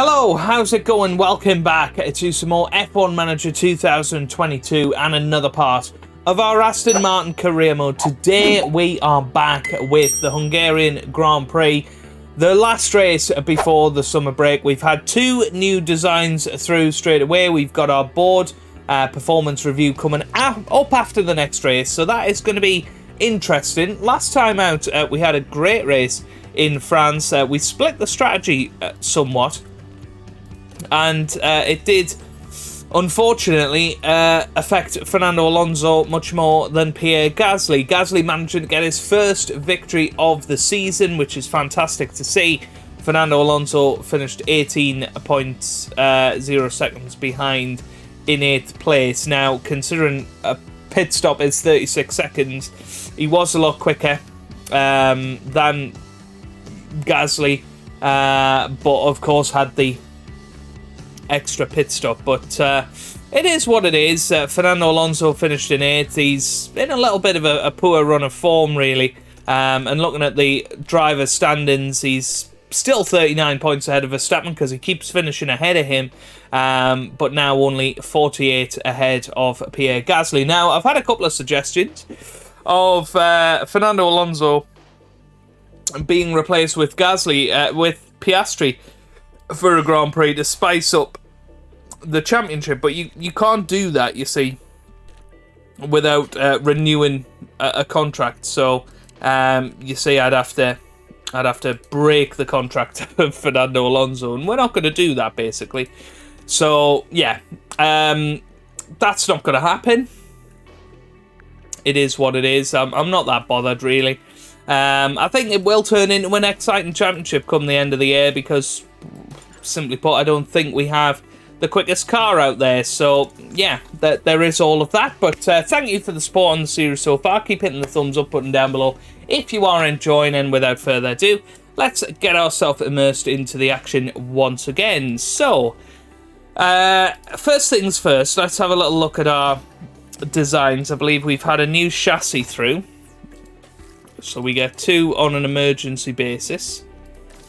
Hello, how's it going? Welcome back to some more F1 Manager 2022 and another part of our Aston Martin career mode. Today we are back with the Hungarian Grand Prix, the last race before the summer break. We've had two new designs through straight away. We've got our board performance review coming up after the next race, so that is going to be interesting. Last time out we had a great race in France. We split the strategy somewhat, and it did, unfortunately, affect Fernando Alonso much more than Pierre Gasly. Gasly managing to get his first victory of the season, which is fantastic to see. Fernando Alonso finished 18.0 seconds behind in 8th place. Now, considering a pit stop is 36 seconds, he was a lot quicker than Gasly, but of course had the extra pit stop. But it is what it is. Fernando Alonso finished in 8th. He's in a little bit of a poor run of form, really. And looking at the driver's standings, he's still 39 points ahead of Verstappen because he keeps finishing ahead of him. But now only 48 ahead of Pierre Gasly. Now, I've had a couple of suggestions of Fernando Alonso being replaced with Gasly, with Piastri for a Grand Prix to spice up the championship, but you can't do that, you see, without renewing a contract. So you see, I'd have to break the contract of Fernando Alonso, and we're not going to do that, basically. So yeah, that's not going to happen. It is what it is. I'm not that bothered, really. I think it will turn into an exciting championship come the end of the year because, simply put, I don't think we have the quickest car out there. So yeah, there is all of that. But thank you for the support on the series so far. Keep hitting the thumbs up button down below if you are enjoying, and without further ado, let's get ourselves immersed into the action once again. So first things first, let's have a little look at our designs. I believe we've had a new chassis through, so we get 2 on an emergency basis,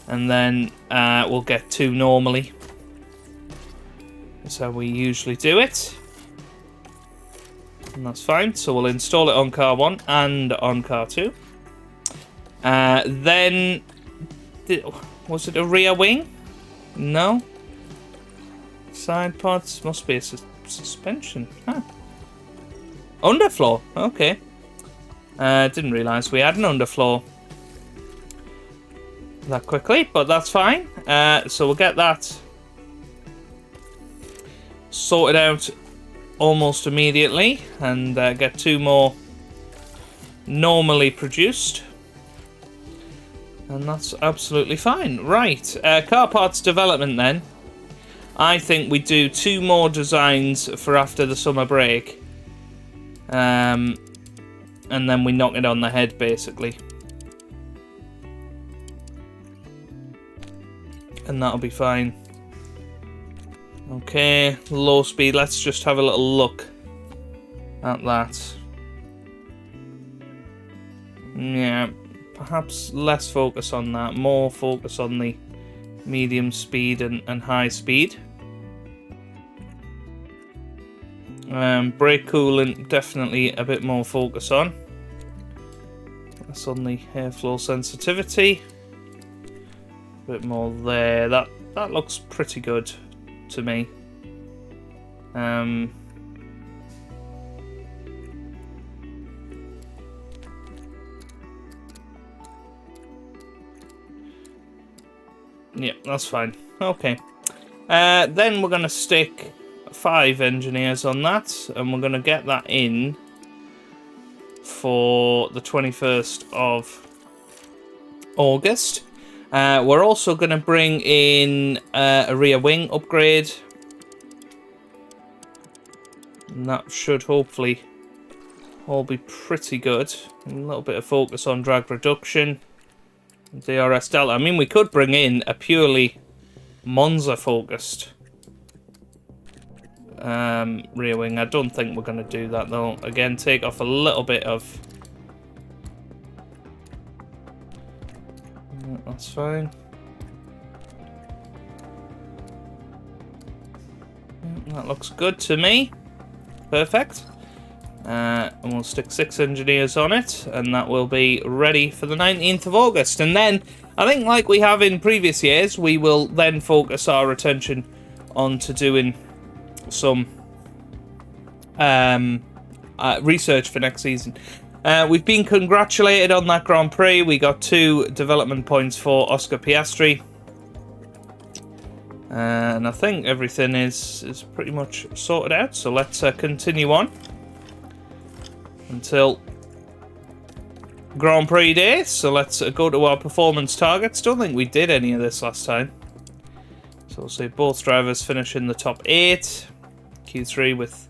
and then we'll get 2 normally. That's how we usually do it, and that's fine. So we'll install it on car 1 and on car 2. Then, was it a rear wing? No. Side pods, must be a suspension. Huh. Underfloor, okay. Didn't realise we had an underfloor that quickly, but that's fine. So we'll get that sorted out almost immediately, and get 2 more normally produced, and that's absolutely fine. Right, car parts development then. I think we do 2 more designs for after the summer break, and then we knock it on the head, basically. And that'll be fine. Okay, low speed. Let's just have a little look at that. Yeah, perhaps less focus on that. More focus on the medium speed and high speed. Brake coolant, definitely a bit more focus on. That's on the airflow sensitivity. A bit more there. That looks pretty good to me. Yeah, that's fine. Okay. Then we're going to stick 5 engineers on that, and we're going to get that in for the 21st of August. We're also going to bring in a rear wing upgrade, and that should hopefully all be pretty good. A little bit of focus on drag reduction, DRS delta. I mean, we could bring in a purely Monza focused rear wing. I don't think we're going to do that though. Again, take off a little bit of... That's fine. That looks good to me. Perfect. And we'll stick 6 engineers on it, and that will be ready for the 19th of August. And then, I think like we have in previous years, we will then focus our attention onto doing some research for next season. We've been congratulated on that Grand Prix. We got 2 development points for Oscar Piastri. And I think everything is pretty much sorted out. So let's continue on until Grand Prix day. So let's go to our performance targets. Don't think we did any of this last time. So we'll see both drivers finish in the top 8. Q3 with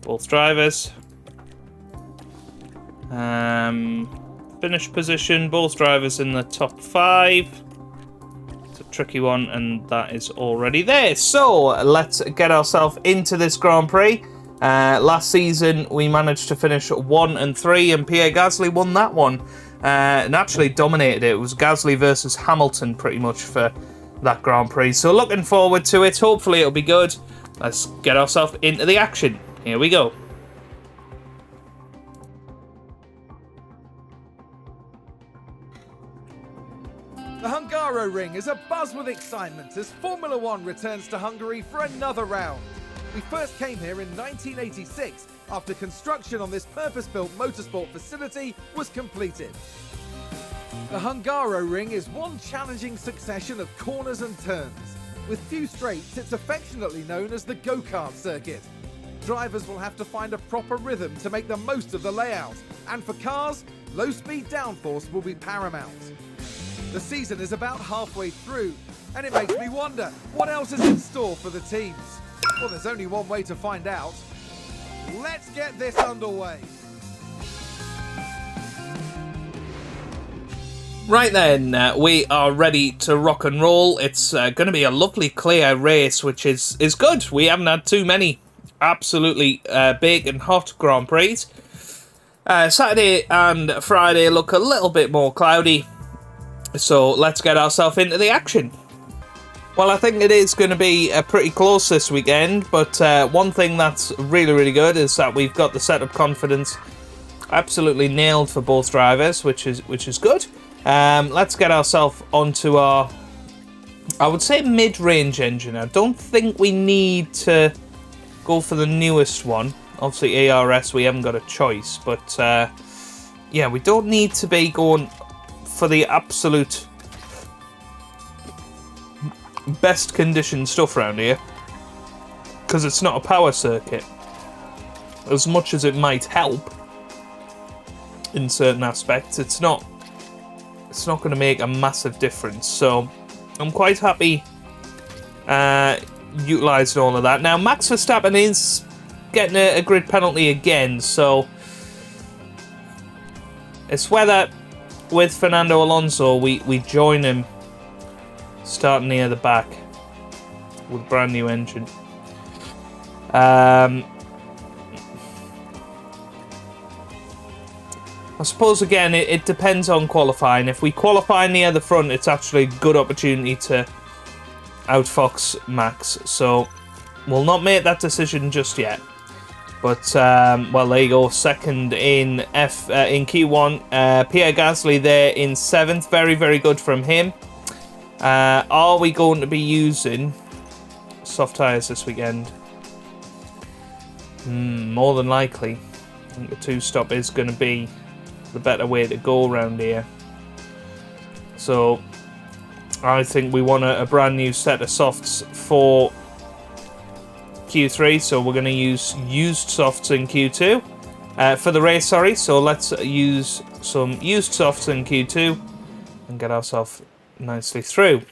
both drivers. Finish position, both drivers in the top 5. It's a tricky one, and that is already there. So let's get ourselves into this Grand Prix. Last season we managed to finish 1 and 3, and Pierre Gasly won that one and actually dominated it. It was Gasly versus Hamilton pretty much for that Grand Prix. So looking forward to it. Hopefully it'll be good. Let's get ourselves into the action. Here we go. The Hungaroring is abuzz with excitement as Formula One returns to Hungary for another round. We first came here in 1986 after construction on this purpose-built motorsport facility was completed. The Hungaroring is one challenging succession of corners and turns. With few straights, it's affectionately known as the go-kart circuit. Drivers will have to find a proper rhythm to make the most of the layout, and for cars, low-speed downforce will be paramount. The season is about halfway through, and it makes me wonder, what else is in store for the teams? Well, there's only one way to find out. Let's get this underway. Right then, we are ready to rock and roll. It's going to be a lovely clear race, which is good. We haven't had too many absolutely big and hot Grand Prix. Saturday and Friday look a little bit more cloudy. So let's get ourselves into the action. Well, I think it is going to be pretty close this weekend, but one thing that's really, really good is that we've got the setup confidence absolutely nailed for both drivers, which is good. Let's get ourselves onto our, I would say, mid-range engine. I don't think we need to go for the newest one. Obviously, ARS, we haven't got a choice, but yeah, we don't need to be going for the absolute best condition stuff around here, because it's not a power circuit. As much as it might help in certain aspects, it's not going to make a massive difference. So I'm quite happy utilising all of that. Now Max Verstappen is getting a grid penalty again, so it's whether with Fernando Alonso we join him starting near the back with a brand new engine. I suppose again it depends on qualifying. If we qualify near the front, it's actually a good opportunity to outfox Max. So we'll not make that decision just yet. But well, there you go. Second in in Q1. Pierre Gasly there in 7th. Very, very good from him. Are we going to be using soft tyres this weekend? More than likely. I think the 2-stop is going to be the better way to go around here. So I think we want a brand new set of softs for Q3, so we're going to use used softs in Q2 for the race, sorry. So let's use some used softs in Q2 and get ourselves nicely through.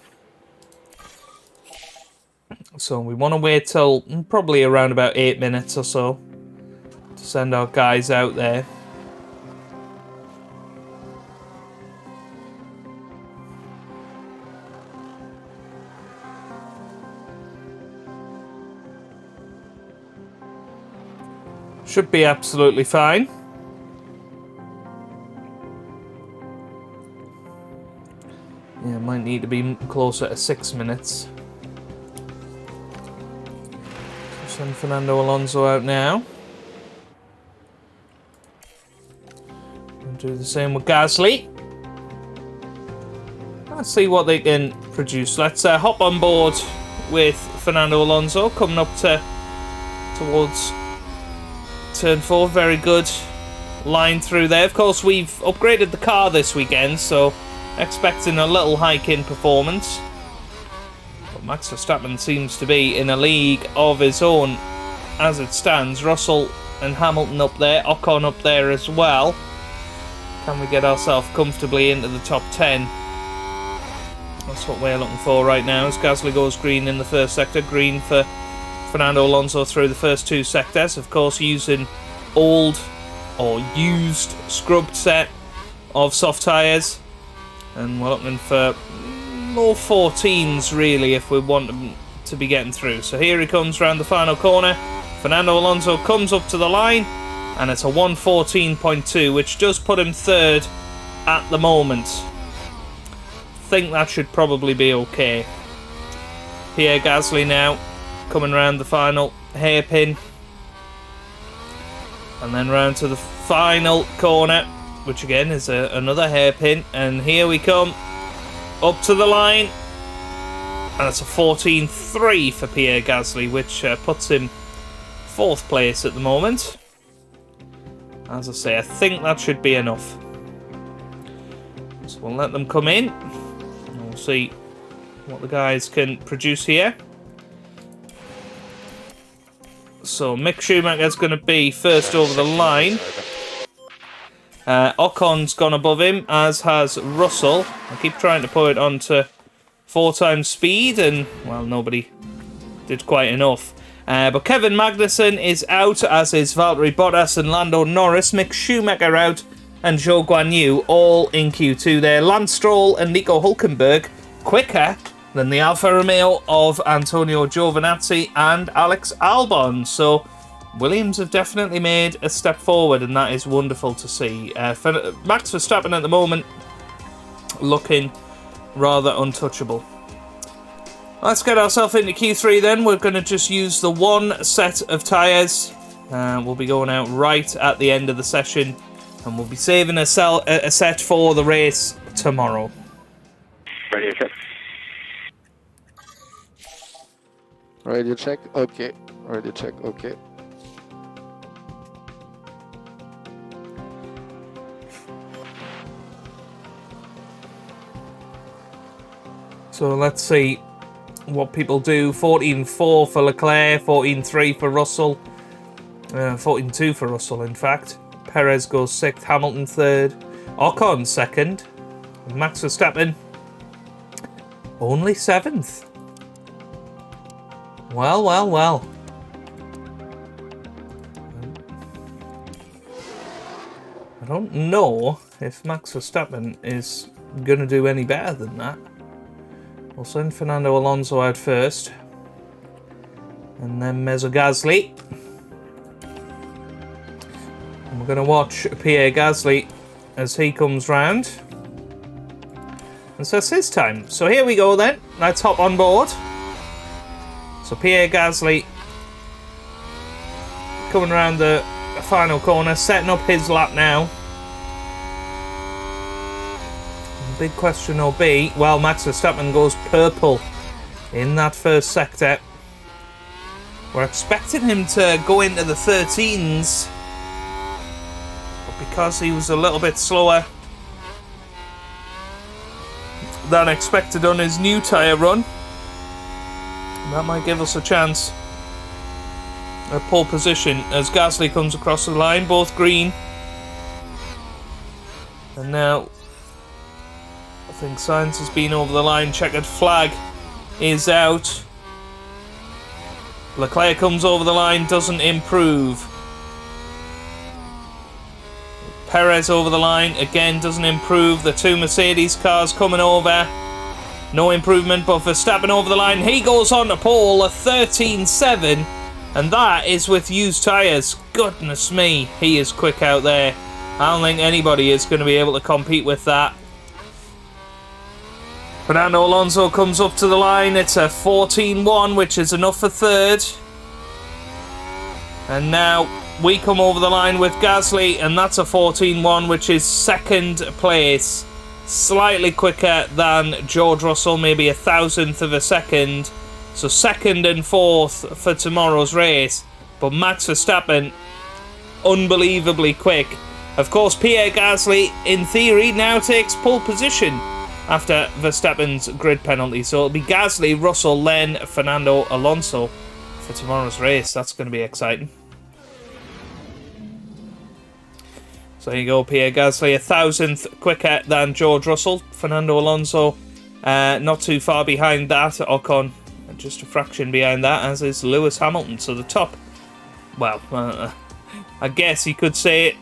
So we want to wait till probably around about 8 minutes or so to send our guys out there. Should be absolutely fine. Yeah, might need to be closer to 6 minutes. Send Fernando Alonso out now. We'll do the same with Gasly. Let's see what they can produce. Let's hop on board with Fernando Alonso coming up towards turn 4. Very good line through there. Of course, we've upgraded the car this weekend, so expecting a little hike in performance. But Max Verstappen seems to be in a league of his own as it stands. Russell and Hamilton up there, Ocon up there as well. Can we get ourselves comfortably into the top 10? That's what we're looking for right now. As Gasly goes green in the first sector, green for Fernando Alonso through the first 2 sectors. Of course, using old or used scrubbed set of soft tyres, and we're looking for low 14s really if we want them to be getting through. So here he comes round the final corner. Fernando Alonso comes up to the line, and it's a 1:14.2, which does put him 3rd at the moment. Think that should probably be okay. Pierre Gasly now coming round the final hairpin, and then round to the final corner, which again is another hairpin, and here we come up to the line, and it's a 14.3 for Pierre Gasly, which puts him 4th place at the moment. As I say, I think that should be enough, so we'll let them come in. We'll see what the guys can produce here. So Mick Schumacher's going to be first over the line. Ocon's gone above him, as has Russell. I keep trying to put it onto 4 times speed, and, well, nobody did quite enough. But Kevin Magnussen is out, as is Valtteri Bottas and Lando Norris. Mick Schumacher out, and Zhou Guanyu all in Q2 there. Lance Stroll and Nico Hülkenberg quicker than the Alfa Romeo of Antonio Giovinazzi and Alex Albon. So Williams have definitely made a step forward, and that is wonderful to see. For Max Verstappen at the moment looking rather untouchable. Let's get ourselves into Q3 then. We're going to just use the 1 set of tyres. We'll be going out right at the end of the session, and we'll be saving a set for the race tomorrow. Radio check. Radio check, okay. Radio check, okay. So let's see what people do. 14.4 for Leclerc, 14.3 for Russell, 14.2 for Russell in fact. Perez goes 6th, Hamilton 3rd, Ocon 2nd, Max Verstappen only 7th. Well, well, well. I don't know if Max Verstappen is going to do any better than that. We'll send Fernando Alonso out first, and then Mezzo Gasly. And we're going to watch Pierre Gasly as he comes round. And so it's his time. So here we go then. Let's hop on board. So Pierre Gasly coming around the final corner, setting up his lap now. The big question will be, well, Max Verstappen goes purple in that first sector. We're expecting him to go into the 13s, but because he was a little bit slower than expected on his new tyre run, that might give us a chance at pole position as Gasly comes across the line, both green. And now I think Sainz has been over the line, checkered flag is out. Leclerc comes over the line, doesn't improve. Perez over the line, again doesn't improve. The 2 Mercedes cars coming over, no improvement, but Verstappen over the line, he goes on to pole, a 13.7, and that is with used tyres. Goodness me, he is quick out there. I don't think anybody is going to be able to compete with that. Fernando Alonso comes up to the line, it's a 14.1, which is enough for 3rd. And now we come over the line with Gasly, and that's a 14-1, which is second place. Slightly quicker than George Russell, maybe a thousandth of a second. So second and fourth for tomorrow's race. But Max Verstappen, unbelievably quick. Of course, Pierre Gasly, in theory, now takes pole position after Verstappen's grid penalty. So it'll be Gasly, Russell, then Fernando Alonso for tomorrow's race. That's going to be exciting. So there you go, Pierre Gasly, a thousandth quicker than George Russell. Fernando Alonso, not too far behind that. Ocon, just a fraction behind that, as is Lewis Hamilton. So the top, well, I guess you could say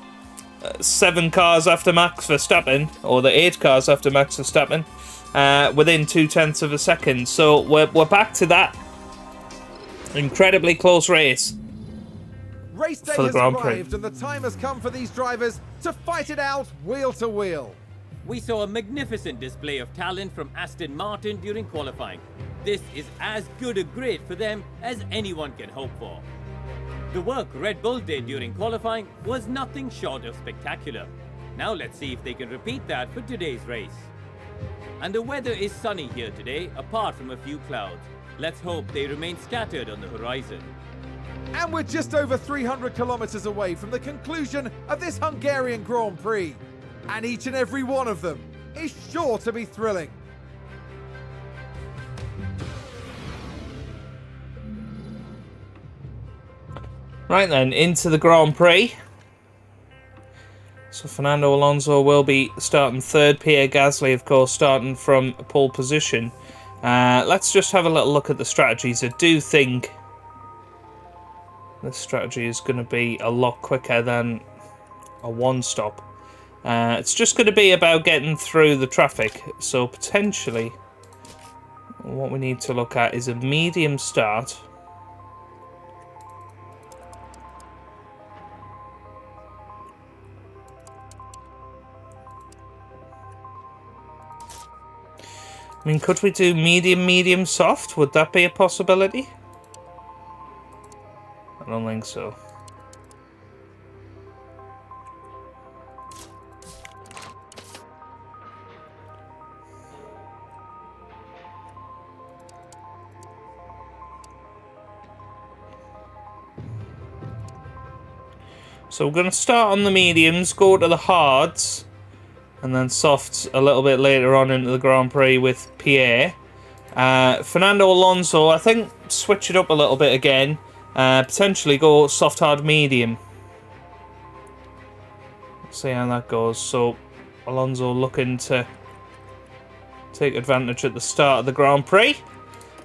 7 cars after Max Verstappen, or the 8 cars after Max Verstappen, within 0.2 of a second. So we're back to that incredibly close race. Race day has arrived, and the time has come for these drivers to fight it out wheel to wheel. We saw a magnificent display of talent from Aston Martin during qualifying. This is as good a grid for them as anyone can hope for. The work Red Bull did during qualifying was nothing short of spectacular. Now let's see if they can repeat that for today's race. And the weather is sunny here today, apart from a few clouds. Let's hope they remain scattered on the horizon. And we're just over 300 kilometers away from the conclusion of this Hungarian Grand Prix. And each and every one of them is sure to be thrilling. Right then, into the Grand Prix. So Fernando Alonso will be starting third. Pierre Gasly, of course, starting from pole position. Let's just have a little look at the strategies. I do think this strategy is going to be a lot quicker than a one-stop. It's just going to be about getting through the traffic. So potentially what we need to look at is a medium start. I mean, could we do medium, soft? Would that be a possibility? I don't think so. So we're going to start on the mediums, go to the hards, and then softs a little bit later on into the Grand Prix with Pierre. Fernando Alonso, I think, switch it up a little bit again. Potentially go soft, hard, medium. See how that goes. So Alonso looking to take advantage at the start of the Grand Prix.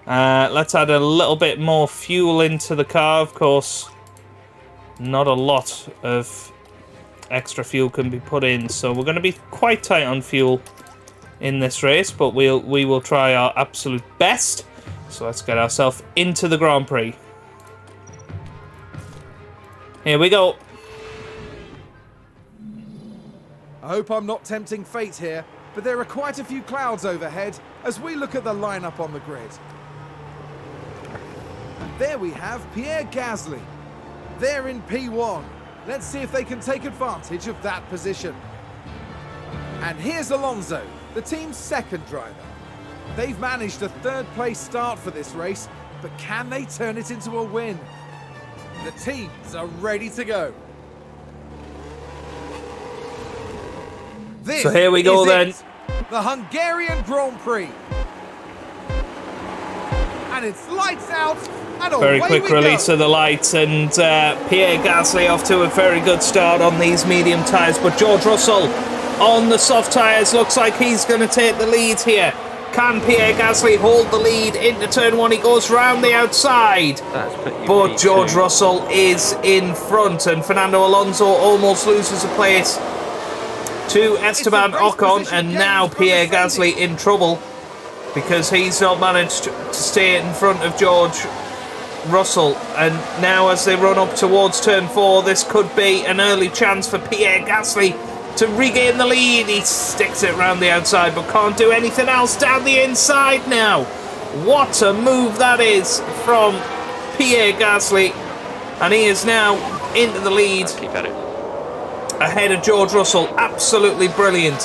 Let's add a little bit more fuel into the car. Of course, not a lot of extra fuel can be put in, so we're going to be quite tight on fuel in this race, but we will try our absolute best. So let's get ourselves into the Grand Prix. Here we go. I hope I'm not tempting fate here, but there are quite a few clouds overhead as we look at the lineup on the grid. There we have Pierre Gasly. They're in P1. Let's see if they can take advantage of that position. And here's Alonso, the team's second driver. They've managed a third-place start for this race, but can they turn it into a win? The teams are ready to go. This so here we go then. The Hungarian Grand Prix. And it's lights out. Very quick release of the lights, and Pierre Gasly off to a very good start on these medium tyres, but George Russell on the soft tyres looks like he's going to take the lead here. Can Pierre Gasly hold the lead into turn 1? He goes round the outside, but George Russell is in front, and Fernando Alonso almost loses a place to Esteban Ocon, and now Pierre Gasly in trouble because he's not managed to stay in front of George Russell. And now as they run up towards turn 4, this could be an early chance for Pierre Gasly to regain the lead. He sticks it round the outside but can't do anything else down the inside now. What a move that is from Pierre Gasly. And he is now into the lead. Keep at it. Ahead of George Russell. Absolutely brilliant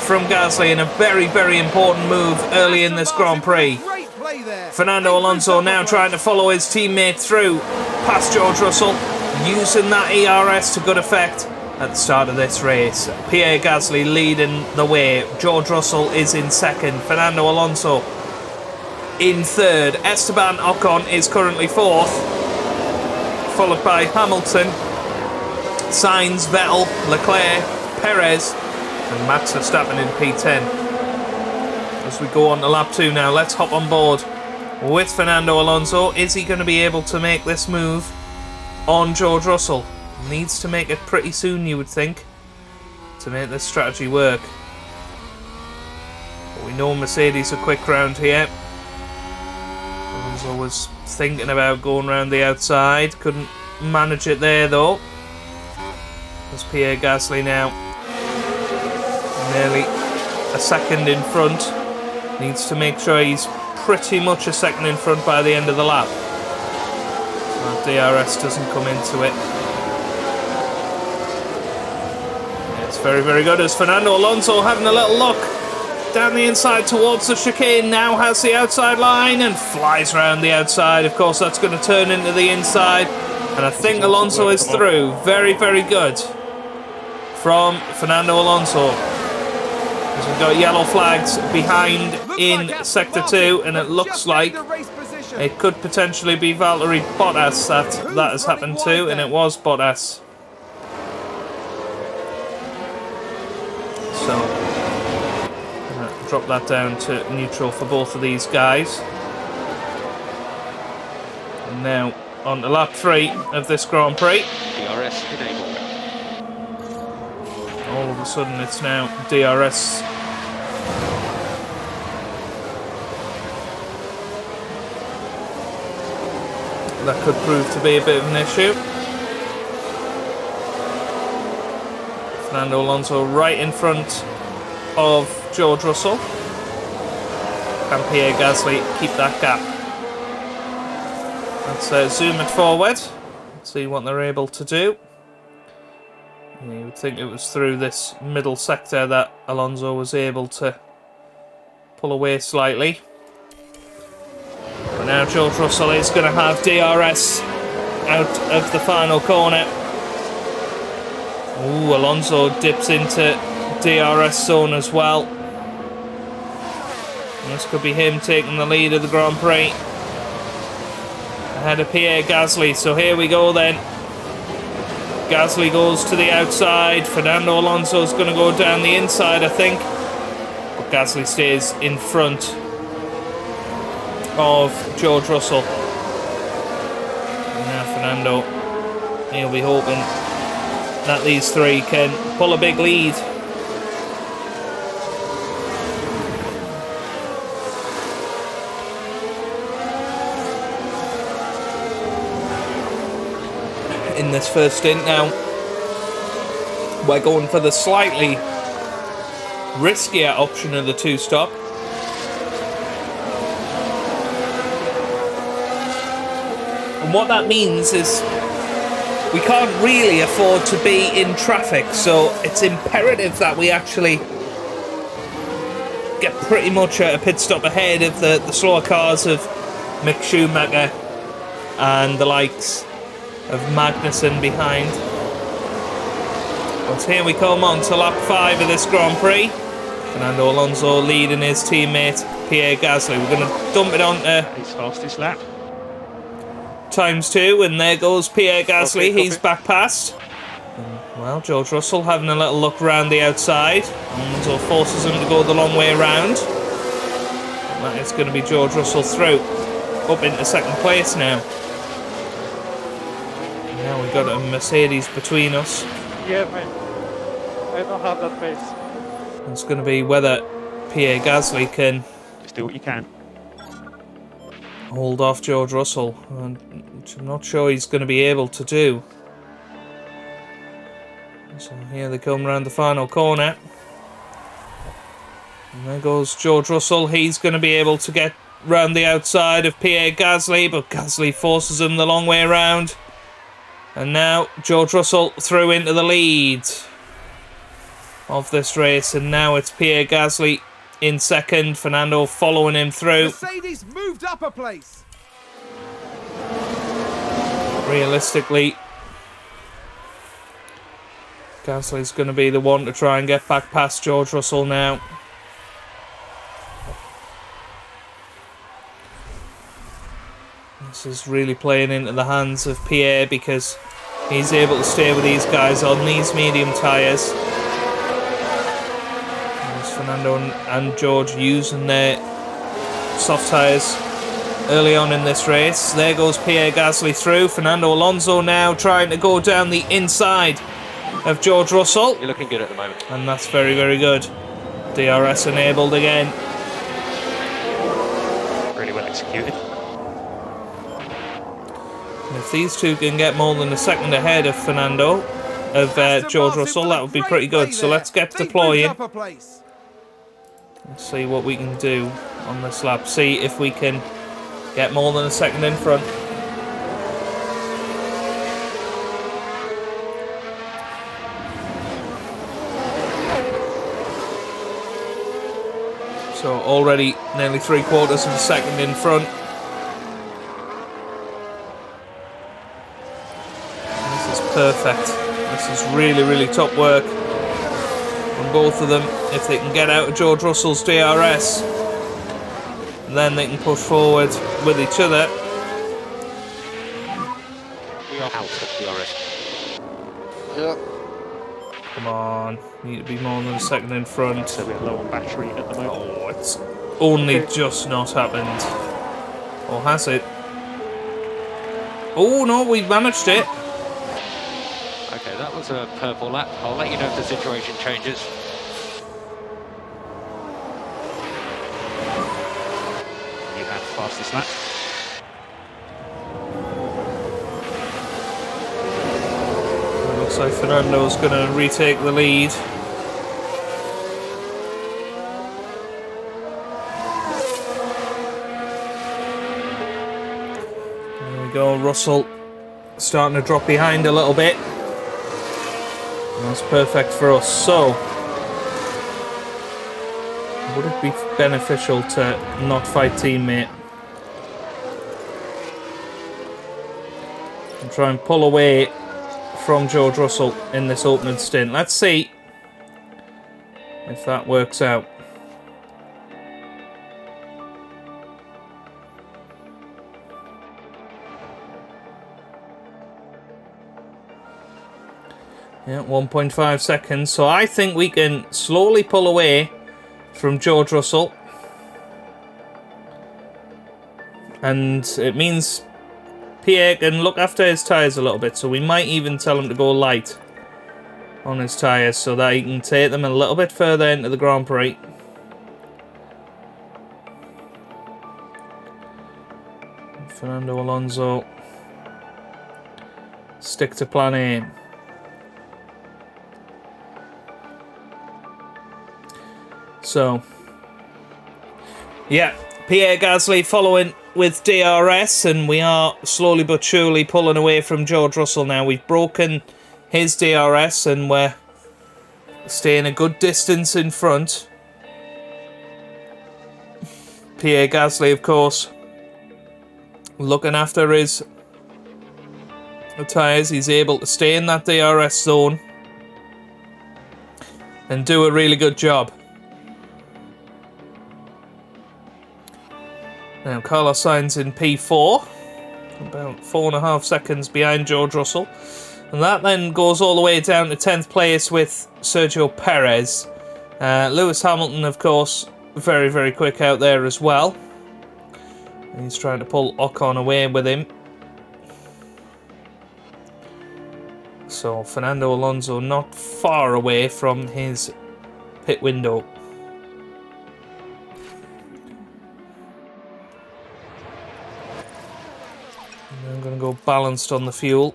from Gasly, in a very, very important move early in this Grand Prix. Great play there. Fernando Alonso now trying to follow his teammate through past George Russell, using that ERS to good effect at the start of this race. Pierre Gasly leading the way. George Russell is in second. Fernando Alonso in third. Esteban Ocon is currently fourth, followed by Hamilton, Sainz, Vettel, Leclerc, Perez, and Max Verstappen in P10. As we go on to lap 2 now, let's hop on board with Fernando Alonso. Is he going to be able to make this move on George Russell? Needs to make it pretty soon, you would think, to make this strategy work. But we know Mercedes are quick round here. Alonso was thinking about going round the outside, couldn't manage it there though. There's Pierre Gasly now, nearly a second in front. Needs to make sure he's pretty much a second in front by the end of the lap. So that DRS doesn't come into it. It's very, very good as Fernando Alonso having a little look down the inside towards the chicane. Now has the outside line and flies around the outside. Of course, that's going to turn into the inside. And I think Alonso is through. Very, very good from Fernando Alonso. As we've got yellow flags behind in Sector 2, and it looks like it could potentially be Valtteri Bottas that has happened to, and it was Bottas. So, drop that down to neutral for both of these guys. And now on to lap 3 of this Grand Prix. DRS enabled. All of a sudden it's now DRS. That could prove to be a bit of an issue. Fernando Alonso right in front of George Russell. Can Pierre Gasly keep that gap? Let's zoom it forward. See what they're able to do. You would think it was through this middle sector that Alonso was able to pull away slightly. But now George Russell is going to have DRS out of the final corner. Ooh, Alonso dips into DRS zone as well. And this could be him taking the lead of the Grand Prix ahead of Pierre Gasly. So here we go then. Gasly goes to the outside. Fernando Alonso is going to go down the inside, I think. But Gasly stays in front of George Russell. And now Fernando, he'll be hoping that these three can pull a big lead. In this first stint now, we're going for the slightly riskier option of the two-stop. And what that means is we can't really afford to be in traffic, so it's imperative that we actually get pretty much a pit stop ahead of the slower cars of Mick Schumacher and the likes of Magnussen behind. But here we come on to lap 5 of this Grand Prix. Fernando Alonso leading his teammate Pierre Gasly. We're going to dump it on to His fastest lap. ×2, and there goes Pierre Gasly. He's back past. And, well, George Russell having a little look round the outside. Alonso forces him to go the long way around. And that is going to be George Russell through. Up into second place now. Now we've got a Mercedes between us. Yeah, mate. I don't have that pace. It's going to be whether Pierre Gasly can Just do what you can. hold off George Russell, which I'm not sure he's going to be able to do. So here they come round the final corner. And there goes George Russell. He's going to be able to get round the outside of Pierre Gasly, but Gasly forces him the long way around. And now George Russell through into the lead of this race, and now it's Pierre Gasly in second, Fernando following him through. Mercedes moved up a place. Realistically, Gasly's going to be the one to try and get back past George Russell now. This is really playing into the hands of Pierre because he's able to stay with these guys on these medium tyres. There's Fernando and George using their soft tyres early on in this race. There goes Pierre Gasly through. Fernando Alonso now trying to go down the inside of George Russell. You're looking good at the moment. And that's very, very good. DRS enabled again. Really well executed. And if these two can get more than a second ahead of Fernando, of George Russell, that would be pretty good. So let's get deploying. Let's see what we can do on this lap. See if we can get more than a second in front. So already nearly 3/4 of a second in front. This is perfect. This is really, really top work from both of them. If they can get out of George Russell's DRS, then they can push forward with each other. We are out of DRS. Yeah. Come on, need to be more than a second in front. So we're low on battery at the moment. Oh, it's only just not happened. Or has it? Oh no, we managed it. Okay, that was a purple lap. I'll let you know if the situation changes. You had fastest lap. Looks like Fernando's going to retake the lead. There we go, Russell starting to drop behind a little bit. And that's perfect for us. So, would it be beneficial to not fight teammate? And try and pull away from George Russell in this opening stint. Let's see if that works out. Yeah, 1.5 seconds. So I think we can slowly pull away from George Russell. And it means Pierre can look after his tyres a little bit, so we might even tell him to go light on his tyres so that he can take them a little bit further into the Grand Prix. Fernando Alonso, stick to plan A. So, yeah, Pierre Gasly following with DRS, and we are slowly but surely pulling away from George Russell now. We've broken his DRS and we're staying a good distance in front. Pierre Gasly, of course, looking after his tyres. He's able to stay in that DRS zone and do a really good job. Now, Carlos Sainz in P4, about 4.5 seconds behind George Russell. And that then goes all the way down to 10th place with Sergio Perez. Lewis Hamilton, of course, very, very quick out there as well. He's trying to pull Ocon away with him. So, Fernando Alonso not far away from his pit window. I'm going to go balanced on the fuel.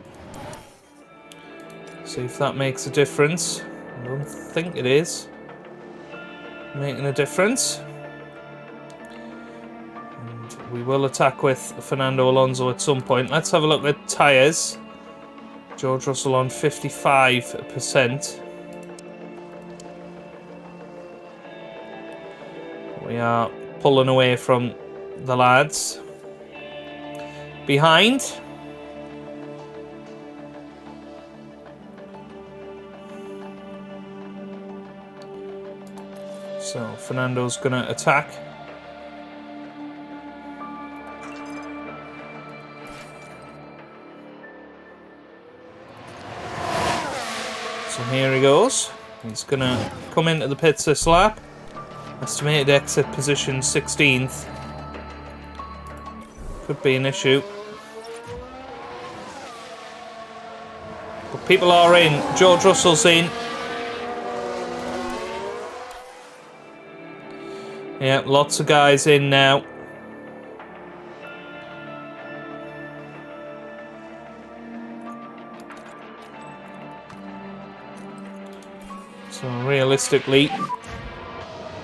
See if that makes a difference. I don't think it is making a difference. And will attack with Fernando Alonso at some point. Let's have a look at tyres. George Russell on 55%. We are pulling away from the lads behind. So Fernando's going to attack. So here he goes. He's going to come into the pits this lap. Estimated exit position 16th. Could be an issue. But people are in. George Russell's in. Yeah, lots of guys in now. So realistically,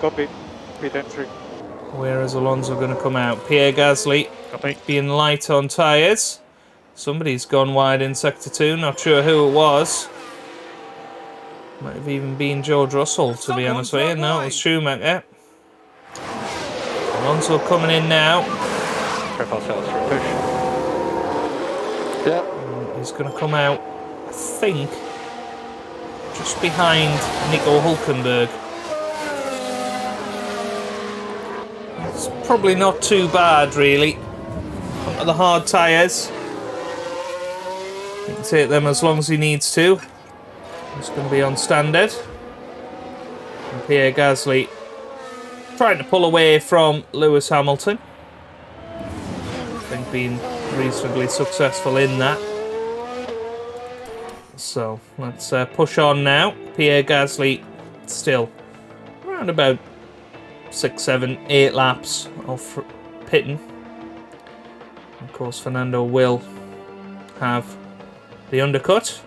Copy. Pit entry. where is Alonso going to come out? Pierre Gasly Copy. being light on tyres. Somebody's gone wide in Sector 2. Not sure who it was. Might have even been George Russell, to be honest with you. No, it was Schumacher. Alonso coming in now. Prep ourselves for a push. Yeah. He's going to come out, I think, just behind Nico Hulkenberg. It's probably not too bad, really. Onto the hard tyres. He can take them as long as he needs to. He's going to be on standard. And Pierre Gasly trying to pull away from Lewis Hamilton. I think being reasonably successful in that. So let's push on now. Pierre Gasly still around about 6, 7, 8 laps of pitting. Of course, Fernando will have the undercut.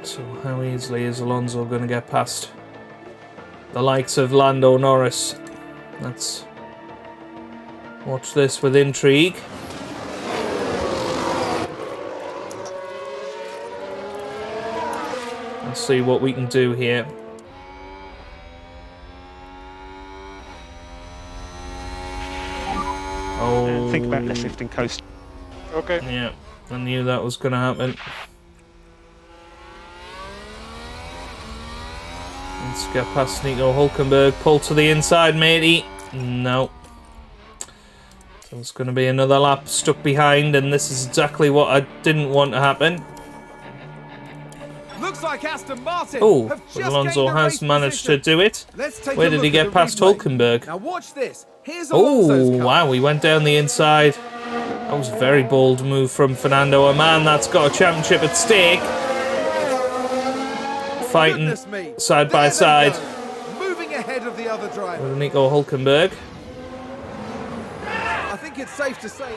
So how easily is Alonso going to get past the likes of Lando Norris? Let's watch this with intrigue. Let's see what we can do here. Oh, Think about left lifting coast. Okay. yeah, I knew that was going to happen. Let's get past Nico Hulkenberg. Pull to the inside, matey. No. So it's going to be another lap stuck behind, and this is exactly what I didn't want to happen. Looks like Aston Martin Oh, have but just Alonso gained the has race managed position. to do it. Let's take Where a did look he at get the past replay. Hulkenberg? Now watch this. Here's Alonso's Oh, car. wow, he went down the inside. That was a very bold move from Fernando. A man that's got a championship at stake. Fighting Goodness me. side by There they side go. Moving ahead of the other driver. with Nico Hulkenberg. I think it's safe to say.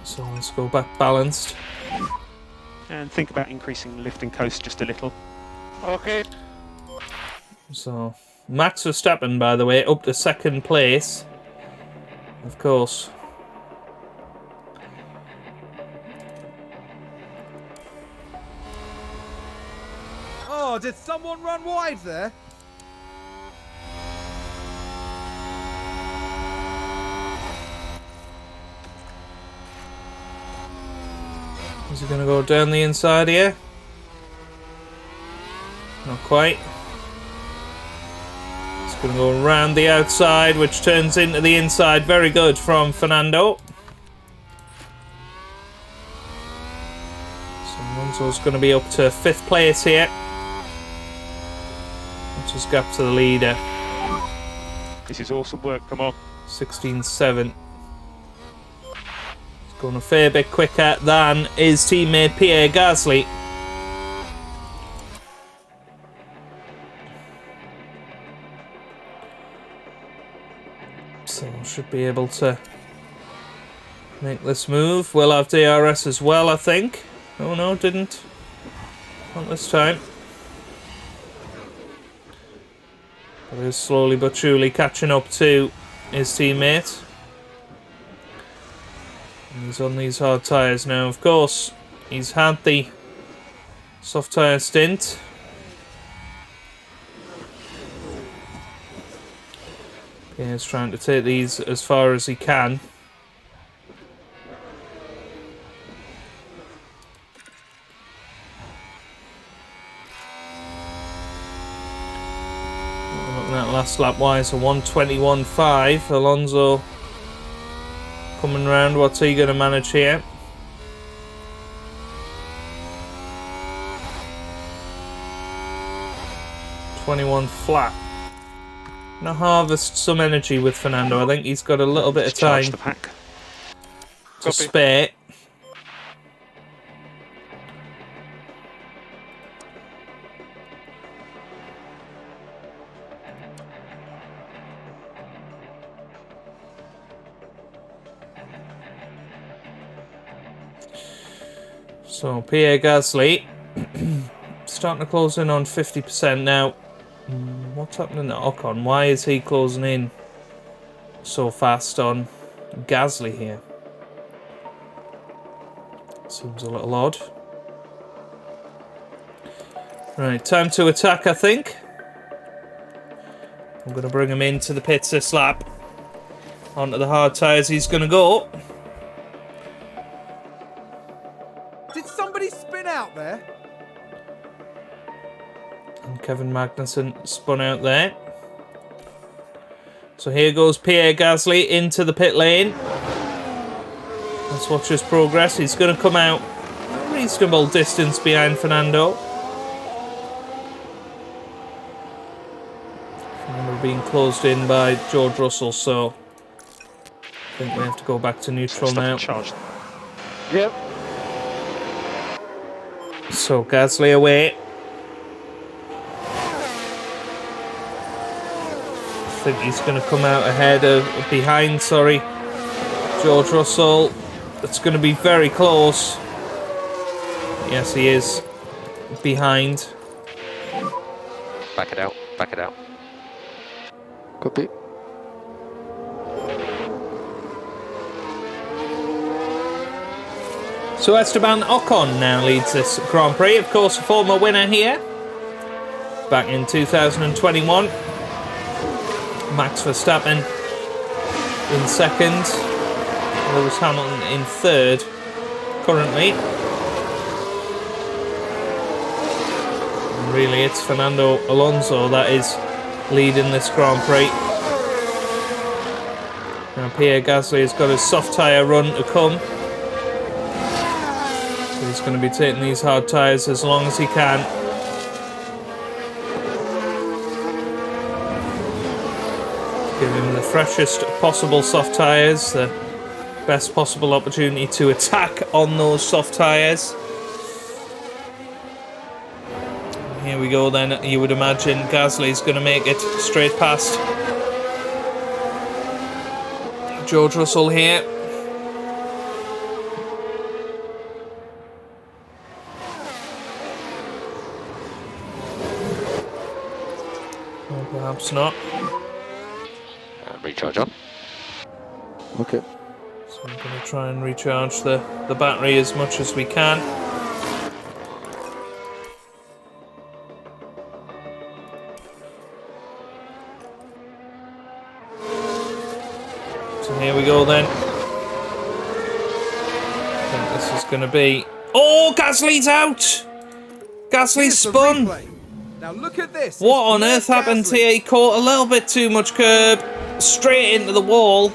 So let's go back balanced. And think about increasing lifting coast just a little. Okay. So Max Verstappen, by the way, up to second place. Of course. Oh, did someone run wide there? Is he going to go down the inside here? Not quite. It's going to go around the outside, which turns into the inside. Very good from Fernando. So Alonso's going to be up to 5th place here. Which is gap to the leader. This is awesome work. Come on. 16.7. It's going a fair bit quicker than his teammate Pierre Gasly. So should be able to make this move. We'll have DRS as well, I think. Oh no, didn't. Not this time. But he's slowly but surely catching up to his teammate. And he's on these hard tyres now. Of course, he's had the soft tyre stint. Yeah, he's trying to take these as far as he can. That last lap wise, a 1:21.5. Alonso coming round. What's he going to manage here? .21 flat. Gonna harvest some energy with Fernando. I think he's got a little bit of time the pack. to spare. So Pierre Gasly starting to close in on 50% now. What's happening to Ocon? Why is he closing in so fast on Gasly here? Seems a little odd. Right, time to attack, I think. I'm going to bring him into the pits this lap. Onto the hard tyres he's going to go. Did somebody spin out there? And Kevin Magnussen spun out there. So here goes Pierre Gasly into the pit lane. Let's watch his progress. He's going to come out a reasonable distance behind Fernando. Fernando being closed in by George Russell, so I think we have to go back to neutral now. Charged. Yep. So Gasly away. I think he's going to come out behind George Russell. It's going to be very close. Yes, he is behind. Back it out, back it out. Copy. So Esteban Ocon now leads this Grand Prix. Of course, a former winner here. Back in 2021. Max Verstappen in second. Lewis Hamilton in third currently. And really, it's Fernando Alonso that is leading this Grand Prix. Now Pierre Gasly has got his soft tyre run to come. So he's going to be taking these hard tyres as long as he can. Give him the freshest possible soft tyres, the best possible opportunity to attack on those soft tyres. Here we go then, you would imagine Gasly's going to make it straight past George Russell here. Or perhaps not. Recharge on. Okay. So I'm going to try and recharge the battery as much as we can. So here we go then. I think this is going to be... Oh, Gasly's out! Gasly's Here's the spun! replay. Now look at this. What It's on earth Pierre happened Gasly. here? He caught a little bit too much curb. Straight into the wall.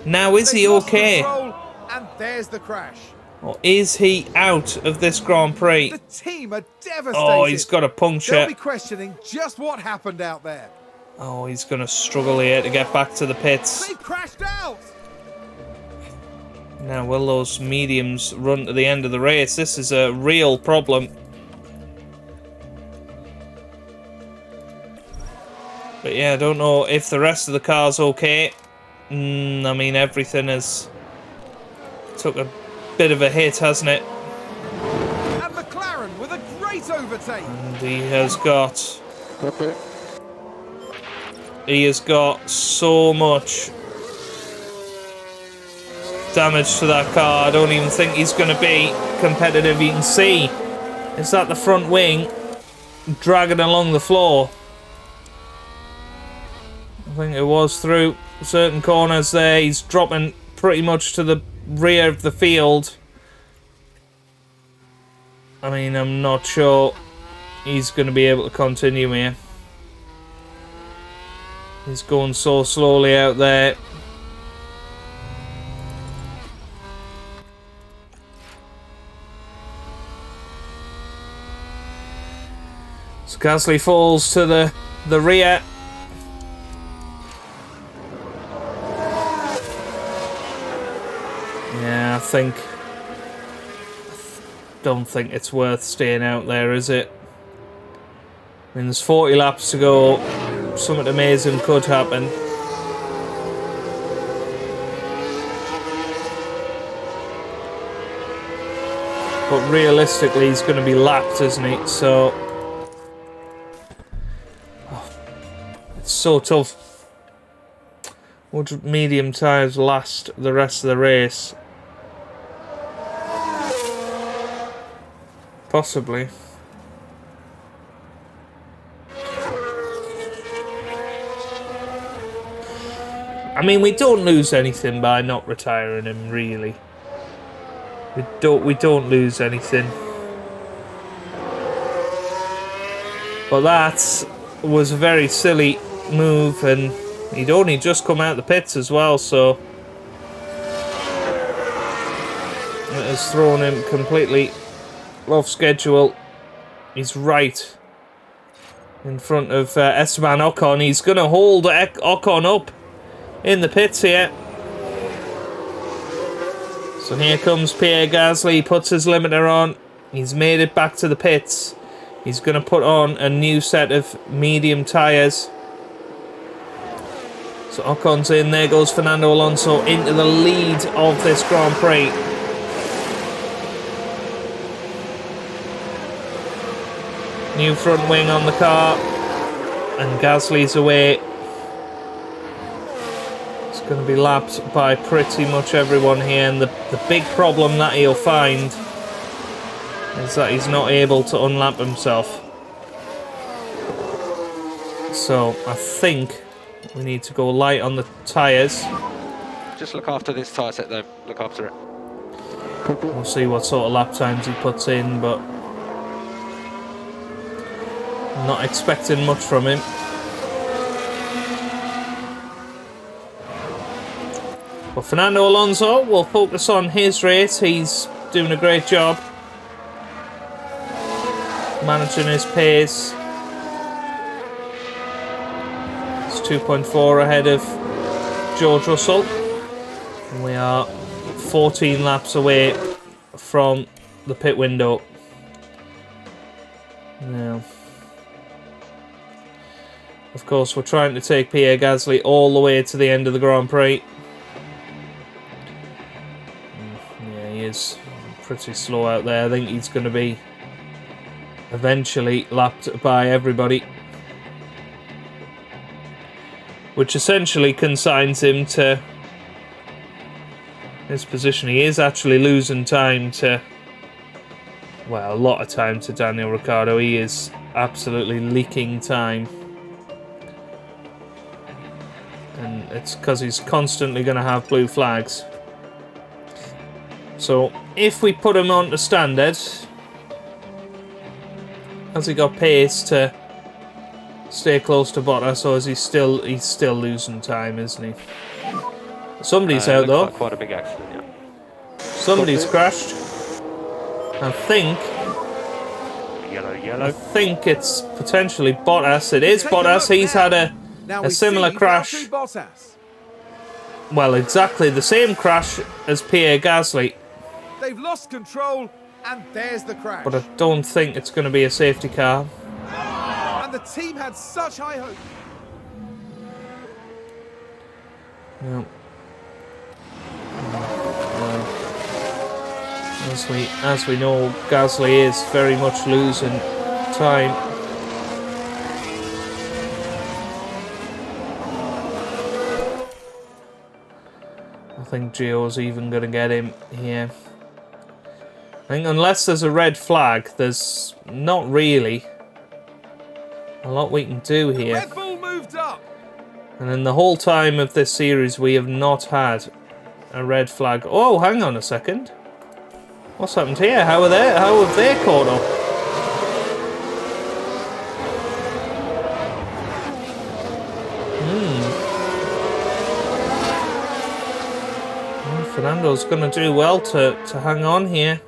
Now is he They've lost okay? control, and there's the crash. Or is he out of this Grand Prix? The team are devastated. Oh, he's got a They'll puncture. be questioning just what happened out there. Oh, he's going to struggle here to get back to the pits. They crashed out. Now, will those mediums run to the end of the race? This is a real problem. But yeah, I don't know if the rest of the car's okay. I mean, everything has took a bit of a hit, hasn't it? great overtake. And he has got so much damage to that car. I don't even think he's going to be competitive. You can see it's at the front wing dragging along the floor. I think it was through certain corners there. He's dropping pretty much to the rear of the field. I mean, I'm not sure he's going to be able to continue here. He's going so slowly out there. So Gasly falls to the rear. Yeah, don't think it's worth staying out there, is it? I mean, there's 40 laps to go. Something amazing could happen. But realistically, he's going to be lapped, isn't he? So it's so tough. Would medium tyres last the rest of the race? Possibly. I mean, we don't lose anything by not retiring him, really. We don't lose anything. But that was a very silly move, and he'd only just come out the pits as well, so it has thrown him completely off schedule. He's right in front of Esteban Ocon. He's going to hold Ocon up in the pits here. So here comes Pierre Gasly. He puts his limiter on. He's made it back to the pits. He's going to put on a new set of medium tyres. So Ocon's in. There goes Fernando Alonso into the lead of this Grand Prix. New front wing on the car, and Gasly's away. It's going to be lapped by pretty much everyone here, and the big problem that he'll find is that he's not able to unlap himself. So I think we need to go light on the tyres. Just look after this tyre set though, look after it. We'll see what sort of lap times he puts in, but I'm not expecting much from him. But Fernando Alonso will focus on his race. He's doing a great job managing his pace. It's 2.4 ahead of George Russell. And we are 14 laps away from the pit window. Now, of course, we're trying to take Pierre Gasly all the way to the end of the Grand Prix. Yeah, he is pretty slow out there. I think he's going to be eventually lapped by everybody, which essentially consigns him to his position. He is actually losing time to, well, a lot of time to Daniel Ricciardo. He is absolutely leaking time. And it's because he's constantly going to have blue flags. So if we put him on to standard, has he got pace to stay close to Bottas, or is he's still losing time, isn't he? Somebody's out though. Like quite a big accident, yeah. Somebody's crashed. I think. Yellow. I think it's potentially Bottas. It is Bottas. He's had a similar crash. Well, exactly the same crash as Pierre Gasly. They've lost control, and there's the crash. But I don't think it's going to be a safety car. And the team had such high hope. No. As we know, Gasly is very much losing time. I think Gio's even going to get him here. I think unless there's a red flag, there's not really a lot we can do here. Red Bull moved up. And in the whole time of this series, we have not had a red flag. Oh, hang on a second. What's happened here? How have they caught up? Well, Fernando's going to do well to hang on here.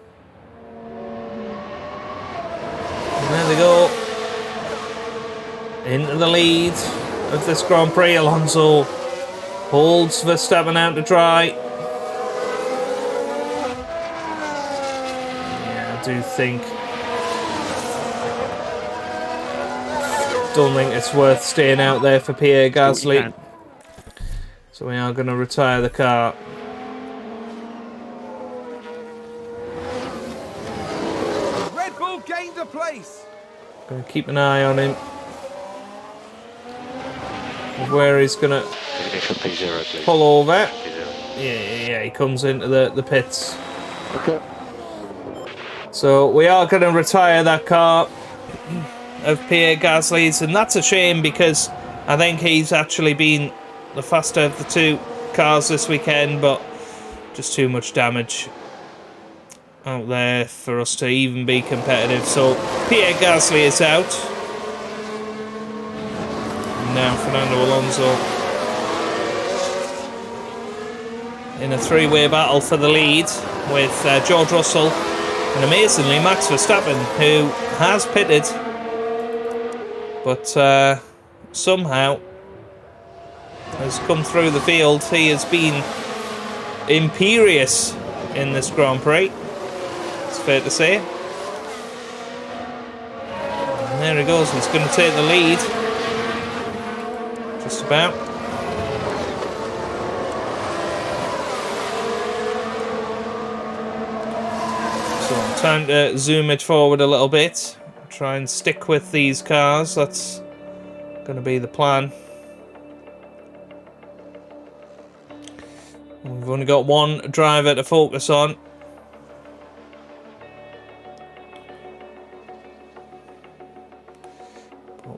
And there they go. Into the lead of this Grand Prix. Alonso holds Verstappen out to dry. Yeah, I do think. Don't think it's worth staying out there for Pierre Gasly. So we are going to retire the car. Red Bull gained a place. Going to keep an eye on him. Where he's going to pull over. Yeah, he comes into the pits. Okay. So we are going to retire that car of Pierre Gasly's, and that's a shame because I think he's actually been the faster of the two cars this weekend, but just too much damage out there for us to even be competitive. So Pierre Gasly is out. Now Fernando Alonso in a three-way battle for the lead with George Russell and amazingly Max Verstappen, who has pitted but somehow has come through the field. He has been imperious in this Grand Prix, it's fair to say. And there he goes, he's going to take the lead. Just about. So time to zoom it forward a little bit. Try and stick with these cars. That's going to be the plan. We've only got one driver to focus on.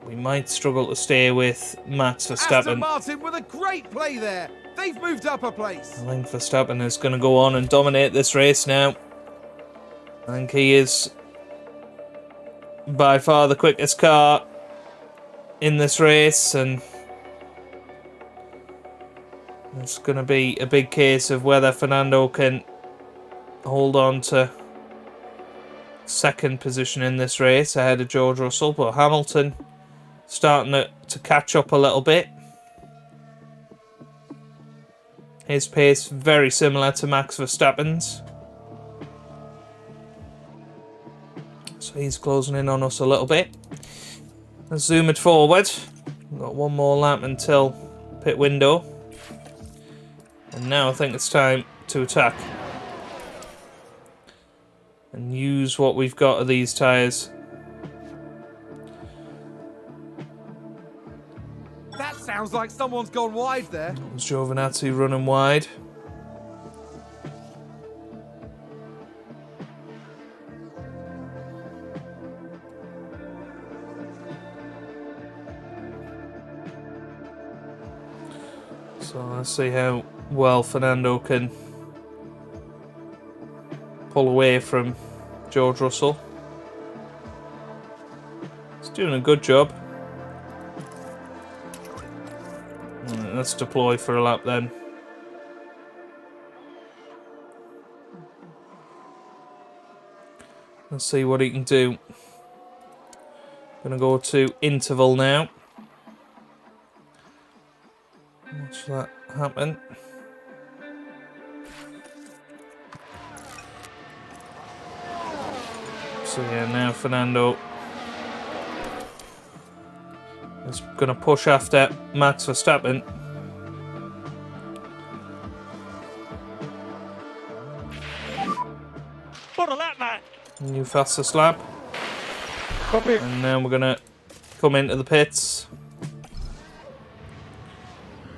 We might struggle to stay with Max Verstappen. Aston Martin with a great play there. They've moved up a place. I think Verstappen is going to go on and dominate this race now. I think he is by far the quickest car in this race, and it's going to be a big case of whether Fernando can hold on to second position in this race ahead of George Russell, but Hamilton starting to catch up a little bit. His pace very similar to Max Verstappen's. So he's closing in on us a little bit. Let's zoom it forward. We've got one more lap until pit window. And now I think it's time to attack. And use what we've got of these tyres. That sounds like someone's gone wide there. That was Giovinazzi running wide. So let's see how well Fernando can pull away from George Russell. He's doing a good job. Let's deploy for a lap then. Let's see what he can do. Gonna go to interval now. Watch that happen. So yeah, now Fernando is going to push after Max Verstappen. New fastest lap. Copy. And now we're gonna come into the pits.